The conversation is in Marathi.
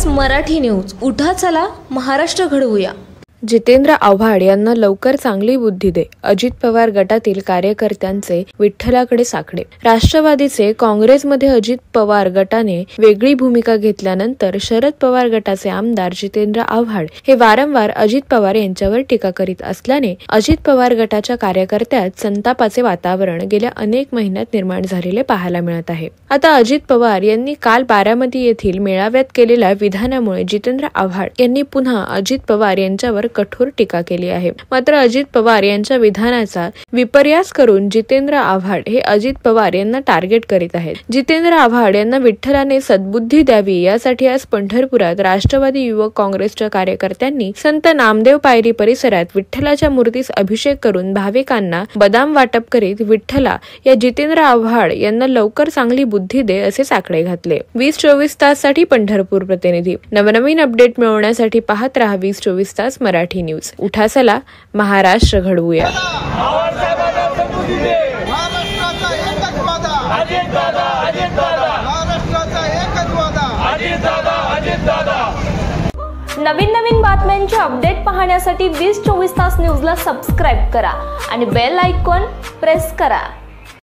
तास मराठी न्यूज. उठा चला महाराष्ट्र घडवूया. जितेंद्र आव्हाड यांना लवकर चांगली बुद्धी दे. अजित पवार गटातील कार्यकर्त्यांचे विठ्ठलाकडे साकडे. राष्ट्रवादीचे काँग्रेसमध्ये अजित पवार गटाने वेगळी भूमिका घेतल्यानंतर शरद पवार गटाचे आमदार जितेंद्र आव्हाड हे वारंवार अजित पवार यांच्यावर टीका करीत असल्याने अजित पवार गटाच्या कार्यकर्त्यात संतापाचे वातावरण गेल्या अनेक महिन्यात निर्माण झालेले पाहायला मिळत आहे. आता अजित पवार यांनी काल बारामती येथील मेळाव्यात केलेल्या विधानामुळे जितेंद्र आव्हाड यांनी पुन्हा अजित पवार यांच्यावर कठोर टीका केली आहे. मात्र अजित पवार यांच्या विधानाचा विपर्यास करून जितेंद्र आव्हाड हे अजित पवार यांना टार्गेट करीत आहेत. जितेंद्र आव्हाड यांना विठ्ठलाने सद्बुद्धी द्यावी यासाठी आज पंढरपुरात राष्ट्रवादी युवक काँग्रेसच्या कार्यकर्त्यांनी संत नामदेव पायरी परिसरात विठ्ठलाच्या मूर्तीस अभिषेक करून भाविकांना बदाम वाटप करीत विठ्ठला या जितेंद्र आव्हाड यांना लवकर चांगली बुद्धी दे असे साकडे घातले. 20-24 तास साठी पंढरपूर प्रतिनिधी. नवनवीन अपडेट मिळवण्यासाठी पाहत रहा 20-24 तास मराठी न्यूज. उठा चला महाराष्ट्र घडवूया. नवीन बातम्यांचे अपडेट पाहण्यासाठी 20-24 तास न्यूजला सबस्क्राईब करा आणि बेल आयकॉन प्रेस करा.